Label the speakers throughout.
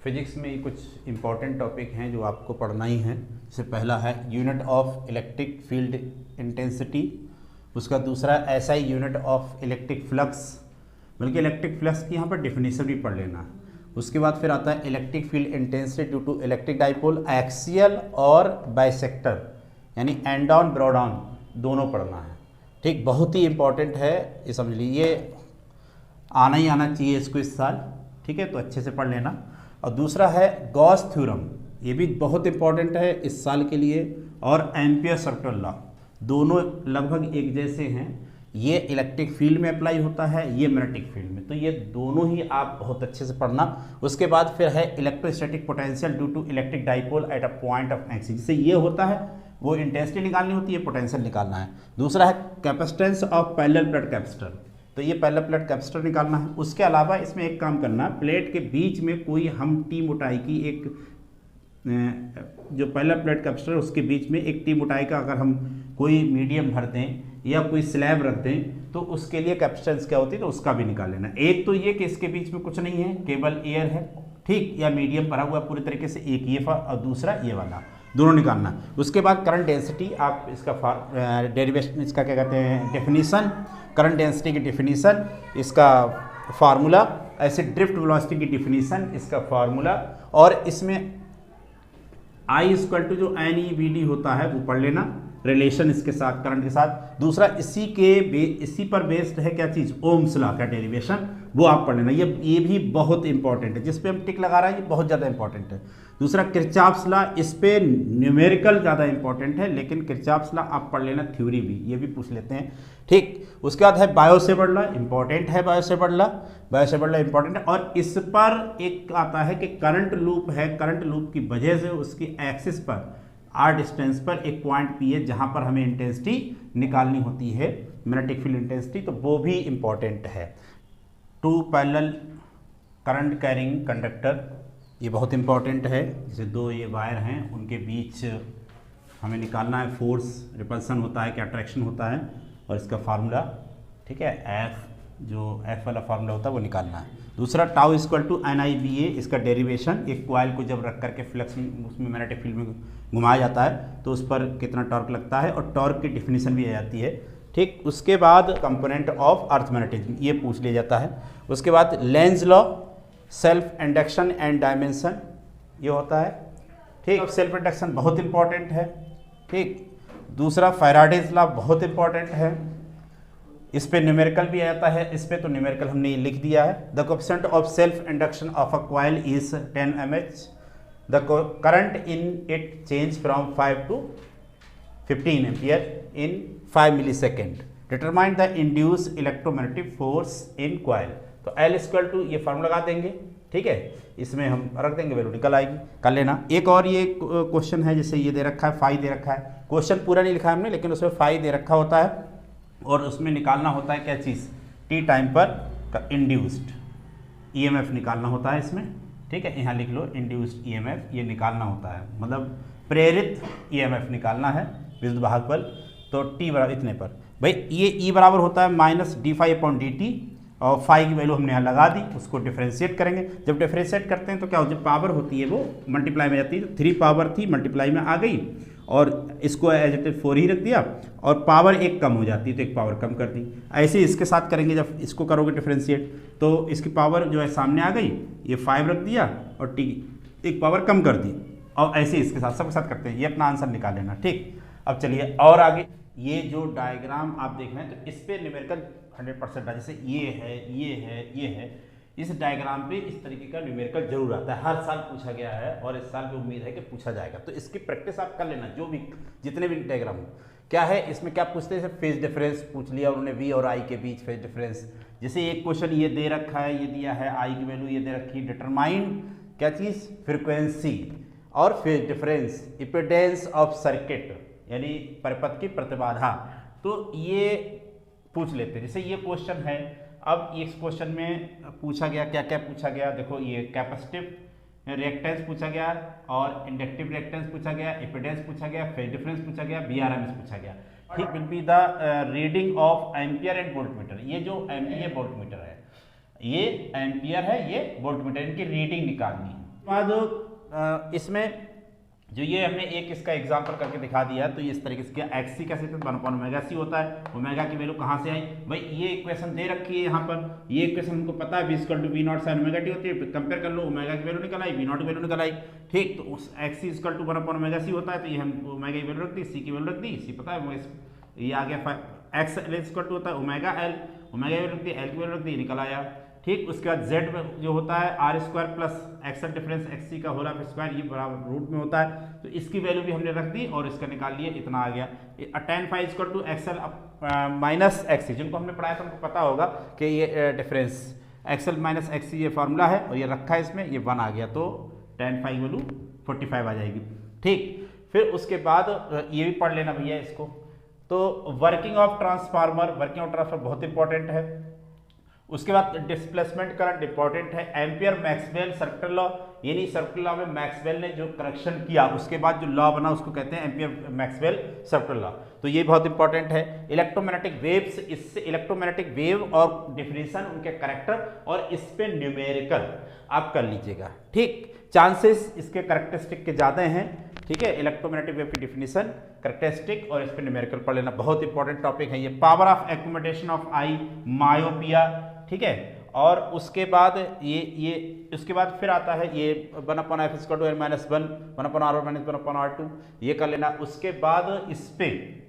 Speaker 1: Physics में कुछ important topic हैं जो आपको पढ़ना ही है। जैसे पहला है unit of electric field intensity, उसका दूसरा SI unit of electric flux, बल्कि इलेक्ट्रिक फ्लक्स की यहाँ पर डेफिनेशन भी पढ़ लेना। उसके बाद फिर आता है electric field intensity due to electric dipole, axial और बाइसेक्टर, यानी एंड ऑन ब्रॉड ऑन दोनों पढ़ना है। ठीक, बहुत ही इंपॉर्टेंट है, ये समझ लीजिए, आना ही आना चाहिए इसको इस साल। ठीक है, तो अच्छे से पढ़ लेना। और दूसरा है गॉस थ्योरम, ये भी बहुत इंपॉर्टेंट है इस साल के लिए, और एम्पियर सर्कुलर लॉ, दोनों लगभग एक जैसे हैं। ये इलेक्ट्रिक फील्ड में अप्लाई होता है, ये मैग्नेटिक फील्ड में, तो ये दोनों ही आप बहुत अच्छे से पढ़ना। उसके बाद फिर है electrostatic potential due to electric dipole at a point of axis, जिससे ये होता है वो इंटेंसिटी निकालनी होती है, पोटेंशियल निकालना है। दूसरा है capacitance of parallel plate capacitor, तो ये पैरेलल प्लेट कैपेसिटर निकालना है। उसके अलावा इसमें एक काम करना, प्लेट के बीच में कोई हम टी मोटाई की एक जो पैरेलल प्लेट कैपेसिटर उसके बीच में एक टी मोटाई का अगर हम कोई मीडियम भर दें या कोई स्लैब रख दें तो उसके लिए कैपेसिटेंस क्या होती है, तो उसका भी निकाल लेना। एक तो ये कि इसके बीच में कुछ नहीं है, केवल एयर है, ठीक, या मीडियम भरा हुआ पूरी तरीके से, एक ये और दूसरा ये वाला, दोनों निकालना। उसके बाद करंट डेंसिटी, आप इसका डेरिवेशन, इसका क्या कहते हैं, डेफिनीशन, करंट डेंसिटी की डेफिनीशन, इसका फार्मूला, ऐसे ड्रिफ्ट वेलोसिटी की डेफिनीशन, इसका फार्मूला, और इसमें आई इक्वल टू जो एन ई वी डी होता है वो पढ़ लेना, रिलेशन इसके साथ करंट के साथ। दूसरा इसी पर बेस्ड है क्या चीज़, ओम्स लॉ का डेरिवेशन, वो आप पढ़ लेना। ये भी बहुत इंपॉर्टेंट है, जिस पे हम टिक लगा रहे हैं ये बहुत ज़्यादा इंपॉर्टेंट है। दूसरा किरचॉफ्स लॉ, इस पे न्यूमेरिकल ज़्यादा इंपॉर्टेंट है, लेकिन किरचॉफ्स लॉ आप पढ़ लेना, थ्योरी भी, ये भी पूछ लेते हैं। ठीक, उसके बाद है बायो-सेवर्ट लॉ, इंपॉर्टेंट है बायो-सेवर्ट लॉ इंपॉर्टेंट है। और इस पर एक आता है कि करंट लूप है, करंट लूप की वजह से उसकी एक्सिस पर आर डिस्टेंस पर एक पॉइंट पी है जहाँ पर हमें इंटेंसिटी निकालनी होती है, मैग्नेटिक फील्ड इंटेंसिटी, तो वो भी इंपॉर्टेंट है। Two parallel current carrying conductor, ये बहुत इंपॉर्टेंट है। जैसे दो ये वायर हैं, उनके बीच हमें निकालना है फोर्स, रिपल्सन होता है कि अट्रैक्शन होता है, और इसका फार्मूला, ठीक है, एफ, जो एफ वाला फार्मूला होता है वो निकालना है। दूसरा tau equal to N I B A, इसका डेरिवेशन, एक कॉइल को जब रख करके फ्लक्स में उसमें मैग्नेटिक फील्ड में घुमाया जाता है तो उस पर कितना टॉर्क लगता है, और टॉर्क की डेफिनेशन भी आ जाती है। ठीक, उसके बाद कंपोनेंट ऑफ अर्थ मैग्नेटिज्म, ये पूछ लिया जाता है। उसके बाद Lenz law, self induction and dimension, ये होता है। ठीक, सेल्फ इंडक्शन बहुत इंपॉर्टेंट है। ठीक, दूसरा फैराडेज लॉ बहुत इंपॉर्टेंट है, इस पे न्यूमेरिकल भी आता है, इस पे तो न्यूमेरिकल हमने ये लिख दिया है। The coefficient of self induction of a coil is 10 mH, the current in it change from 5 to 15 ampere in 5 millisecond, determine the induce electromagnetic force in coil. तो एल इक्वल टू, ये formula लगा देंगे, ठीक है, इसमें हम रख देंगे, वैल्यू निकल आएगी, कर लेना। एक और ये क्वेश्चन है, जैसे ये दे रखा है, फाई दे रखा है, क्वेश्चन पूरा नहीं लिखा है हमने, लेकिन उसमें फाई दे रखा होता है, और उसमें निकालना होता है क्या चीज़, टी टाइम पर का इंड्यूस्ड ईएमएफ निकालना होता है इसमें। ठीक है, यहाँ लिख लो इंड्यूस्ड ईएमएफ, ये निकालना होता है, मतलब प्रेरित ईएमएफ निकालना है विद्युत वाहक बल। तो टी बराबर इतने पर, भाई ये ई बराबर होता है minus d phi upon d t, और फाई की वैल्यू हमने यहाँ लगा दी, उसको डिफ्रेंशिएट करेंगे। जब डिफ्रेंशिएट करते हैं तो क्या हो, जब पावर होती है वो मल्टीप्लाई में जाती है, तो 3 पावर थी मल्टीप्लाई में आ गई, और इसको एज इट इज 4 ही रख दिया, और पावर एक कम हो जाती है तो एक पावर कम कर दी। ऐसे इसके साथ करेंगे, जब इसको करोगे डिफ्रेंशिएट तो इसकी पावर जो है सामने आ गई, ये 5 रख दिया और टी एक पावर कम कर दी, और ऐसे इसके साथ सबके साथ करते हैं। ये अपना आंसर निकाल लेना। ठीक, अब चलिए और आगे, ये जो डायग्राम आप देख रहे हैं तो इस पर न्यूमेरिकल 100% जैसे ये है, ये है, ये है, इस डायग्राम पे इस तरीके का न्यूमेरिकल जरूर आता है, हर साल पूछा गया है, और इस साल भी उम्मीद है कि पूछा जाएगा, तो इसकी प्रैक्टिस आप कर लेना। जो भी जितने भी डायग्राम हो, क्या है इसमें, क्या पूछते हैं, फेज डिफरेंस पूछ लिया उन्होंने, वी और आई के बीच फेज डिफरेंस। जैसे एक क्वेश्चन ये दे रखा है, ये दिया है आई की वैल्यू ये दे रखी है, डिटरमाइन क्या चीज़, फ्रिक्वेंसी और phase difference, impedance of circuit, यानी परिपथ की प्रतिबाधा, तो ये पूछ लेते हैं। जैसे ये क्वेश्चन है, अब इस क्वेश्चन में पूछा गया, क्या क्या पूछा गया, देखो ये कैपेसिटिव रिएक्टेंस पूछा गया, और इंडक्टिव रिएक्टेंस पूछा गया, इम्पीडेंस पूछा गया, फेज डिफरेंस पूछा गया, बीआरएमएस पूछा गया। ठीक, will be the reading of ampere and voltmeter. ये जो ये वोल्टमीटर है, ये एम्पियर है, ये वोल्टमीटर, इनकी रीडिंग निकालनी है। बाद इसमें जो ये हमने एक इसका एग्जांपल करके दिखा दिया, तो ये इस तरीके से एक्स सी का सेकंड 1/ओमेगा सी होता है। ओमेगा की वैल्यू कहाँ से आई भाई, ये इक्वेशन दे रखी है यहाँ पर, ये इक्वेशन हमको पता है v not sine omega T होती है, कंपेयर कर लो, ओमेगा की वैल्यू निकल आई, v नॉट की वैल्यू निकल आई, ठीक। तो उस एक्स सी 1/ओमेगा सी होता है, तो ये हम ओमेगा की वैल्यू रख दी, सी की वैल्यू रख दी, सी पता है ये आ गया, एक्स एल होता है ओमेगा एल, ओमेगा की वैल्यू रख दी, एल की वैल्यू रख दी, निकल आया, ठीक। उसके बाद जेड जो होता है R square plus XL difference X C का होल ऑफ स्क्वायर, ये बराबर रूट में होता है, तो इसकी वैल्यू भी हमने रख दी और इसका निकाल लिए, इतना आ गया। tan phi equal to XL minus X C, जिनको हमने पढ़ाया था उनको पता होगा कि ये difference XL minus X C ये फार्मूला है और ये रखा है इसमें, ये 1 आ गया, तो tan फाई वैल्यू 45 आ जाएगी, ठीक। फिर उसके बाद ये भी पढ़ लेना भैया इसको। तो working of transformer, working of transformer बहुत इंपॉर्टेंट है। उसके बाद डिस्प्लेसमेंट करंट इंपॉर्टेंट है, एम्पियर मैक्सवेल सर्कुलर लॉ, यानी सर्कुलर लॉ में मैक्सवेल ने जो करेक्शन किया उसके बाद जो लॉ बना उसको कहते हैं एम्पियर मैक्सवेल सर्कुलर लॉ, तो ये बहुत इंपॉर्टेंट है। इलेक्ट्रोमैग्नेटिक वेव्स, इससे इलेक्ट्रोमैग्नेटिक वेव और डिफिनीशन, उनके करेक्टर और इस पे न्यूमेरिकल आप कर लीजिएगा, ठीक। चांसेस इसके करेक्टरिस्टिक के ज़्यादा हैं, ठीक है। इलेक्ट्रोमैग्नेटिक वेव की डिफिनीशन, करेक्टरिस्टिक और इस पे न्यूमेरिकल पढ़ लेना, बहुत इंपॉर्टेंट टॉपिक है ये। Power of accumulation of I, myopia, ठीक है। और उसके बाद ये उसके बाद फिर आता है ये 1/f = n-1 1/r - 1/r2, ये कर लेना। उसके बाद इस पे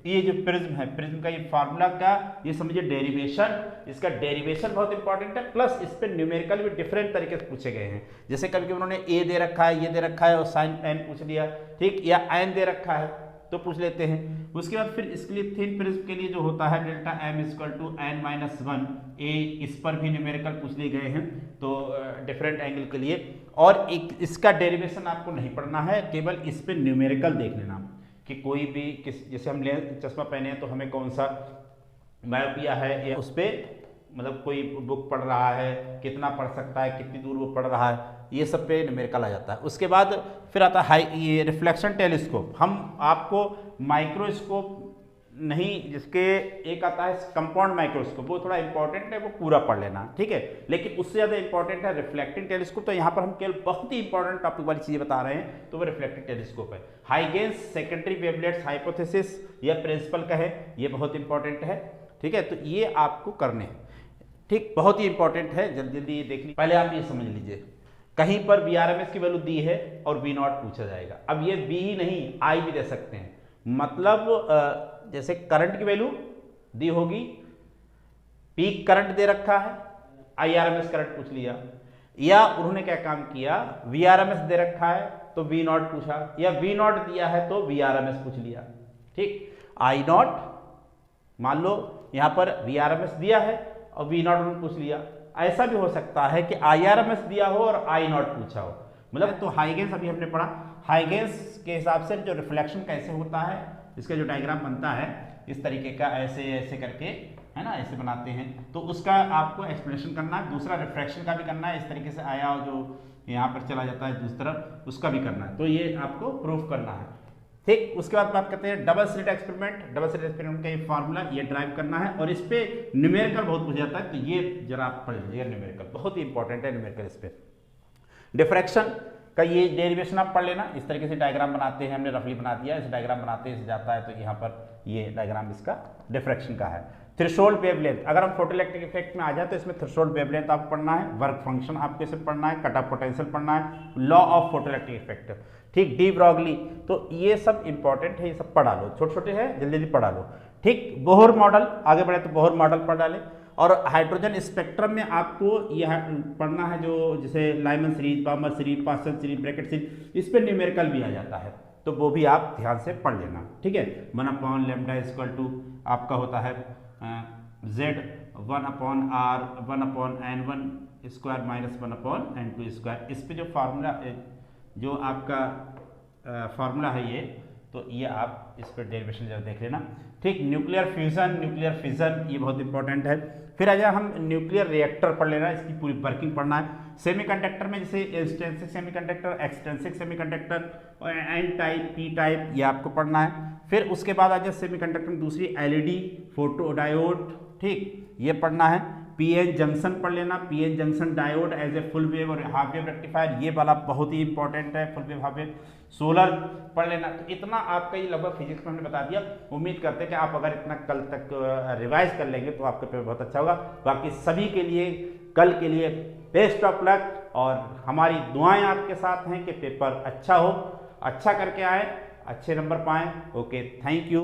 Speaker 1: ये जो प्रिज्म है, प्रिज्म का ये फार्मूला का ये समझिए डेरिवेशन, इसका डेरिवेशन बहुत इंपॉर्टेंट है, प्लस इस पे न्यूमेरिकल भी डिफरेंट तरीके से पूछे गए हैं। जैसे कभी कभी उन्होंने ए दे रखा है, ये दे रखा है और साइन एन पूछ लिया, ठीक, या एन दे रखा है तो पूछ लेते हैं। उसके बाद फिर इसके लिए थिन प्रिज्म के लिए जो होता है डेल्टा m = n-1 ए, इस पर भी न्यूमेरिकल पूछ लिए गए हैं, तो डिफरेंट एंगल के लिए। और एक इसका डेरिवेशन आपको नहीं पढ़ना है, केवल इस पे न्यूमेरिकल देख लेना कि कोई भी जैसे हम चश्मा पहने हैं तो हमें कौन सा मायोपिया है, या उस पर मतलब कोई बुक पढ़ रहा है, कितना पढ़ सकता है, कितनी दूर वो पढ़ रहा है, ये सब पे न्यूमेरिकल आ जाता है। उसके बाद फिर आता है ये रिफ्लेक्शन टेलीस्कोप। हम आपको माइक्रोस्कोप नहीं, जिसके एक आता है कंपाउंड माइक्रोस्कोप, वो थोड़ा इंपॉर्टेंट है, वो पूरा पढ़ लेना, ठीक है। लेकिन उससे ज़्यादा इंपॉर्टेंट है रिफ्लेक्टिंग टेलीस्कोप, तो यहाँ पर हम केवल बहुत ही इंपॉर्टेंट टॉपिक वाली चीज़ें बता रहे हैं, तो वो रिफ्लेक्टिंग टेलीस्कोप है। हाइगेंस सेकेंडरी वेवलेट्स हाइपोथेसिस या प्रिंसिपल का है, ये बहुत इंपॉर्टेंट है, ठीक है। तो ये आपको करने हैं, ठीक, बहुत ही इंपॉर्टेंट है, जल्दी जल्दी ये देख लीजिए। पहले आप ये समझ लीजिए, कहीं पर VRMS की वैल्यू दी है और V नॉट पूछा जाएगा। अब ये V ही नहीं, I भी दे सकते हैं, मतलब जैसे करंट की वैल्यू दी होगी, पीक करंट दे रखा है, IRMS करंट पूछ लिया, या उन्होंने क्या काम किया, VRMS दे रखा है तो V नॉट पूछा, या V नॉट दिया है तो VRMS पूछ लिया, ठीक। I नॉट मान लो यहाँ पर VRMS दिया है और V नॉट उन्होंने पूछ लिया। ऐसा भी हो सकता है कि IRMS दिया हो और I नॉट पूछा हो, मतलब तो हाइगेंस अभी हमने पढ़ा, हाइगेंस के हिसाब से जो रिफ्लेक्शन कैसे होता है, इसका जो डायग्राम बनता है इस तरीके का, ऐसे ऐसे करके, है ना, ऐसे बनाते हैं, तो उसका आपको एक्सप्लेनेशन करना है। दूसरा रिफ्रैक्शन का भी करना है, इस तरीके से आया जो यहाँ पर चला जाता है दूसरी तरफ, उसका भी करना है, तो ये आपको प्रूफ करना है, ठीक। उसके बाद बात करते हैं double slit experiment. Double slit experiment का ये फार्मूला ये ड्राइव करना है, और इस पे न्यूमेरिकल बहुत पूछा जाता है, तो ये जरा आप पढ़ लीजिएगा, न्यूमेरिकल बहुत ही इंपॉर्टेंट है, न्यूमेरिकल इस पे। डिफ्रैक्शन का ये डेरिवेशन आप पढ़ लेना, इस तरीके से डायग्राम बनाते हैं, हमने रफली बना दिया, इस डायग्राम बनाते हैं, इसे जाता है, तो यहाँ पर ये डायग्राम इसका डिफ्रैक्शन का है। थ्रेशोल्ड वेवलेंथ, अगर हम फोटोइलेक्ट्रिक इफेक्ट में आ जाए तो इसमें थ्रेशोल्ड वेवलेंथ आपको पढ़ना है, वर्क फंक्शन आपको इसे पढ़ना है, कट ऑफ पोटेंशियल पढ़ना है, लॉ ऑफ फोटोइलेक्ट्रिक इफेक्ट, ठीक, डी ब्रॉगली, तो ये सब इंपॉर्टेंट है, ये सब पढ़ा लो, छोटे छोटे हैं, जल्दी जल्दी पढ़ा लो, ठीक। बोहर मॉडल, आगे बढ़े तो बोहर मॉडल पढ़ डाले। और हाइड्रोजन स्पेक्ट्रम में आपको यह पढ़ना है, जो जैसे Lyman series, बामर series, pascal series, Brackett series, इस पर न्यूमेरिकल भी आ जाता है, तो वो भी आप ध्यान से पढ़ लेना, ठीक है। 1/λ = आपका होता है Z 1/R 1/n1 square minus 1/n2 square. इस पे जो फार्मूला, जो आपका फार्मूला है ये, तो ये आप इस पर डेरिवेशन जरा देख लेना, ठीक। न्यूक्लियर फ्यूजन, न्यूक्लियर फिजन, ये बहुत इंपॉर्टेंट है। फिर आ जाए हम न्यूक्लियर रिएक्टर पढ़ लेना, इसकी पूरी वर्किंग पढ़ना है। सेमीकंडक्टर में जैसे intrinsic semiconductor, extrinsic semiconductor, n type, p type, ये आपको पढ़ना है। फिर उसके बाद आ जाए सेमीकंडक्टर में दूसरी LED, फोटो डायोड, ठीक, ये पढ़ना है। पीएन जंक्शन पढ़ लेना, PN junction diode as a full wave और हाफ वेव रेक्टिफायर, ये वाला बहुत ही इंपॉर्टेंट है, full wave half wave. Solar पढ़ लेना। तो इतना आपका ये लगभग फिजिक्स में हमने बता दिया। उम्मीद करते हैं कि आप अगर इतना कल तक रिवाइज कर लेंगे तो आपका पेपर बहुत अच्छा होगा। बाकी सभी के लिए कल के लिए बेस्ट ऑफ लक और हमारी दुआएं आपके साथ हैं कि पेपर अच्छा हो, अच्छा करके आए, अच्छे नंबर पाएं। Okay, thank you.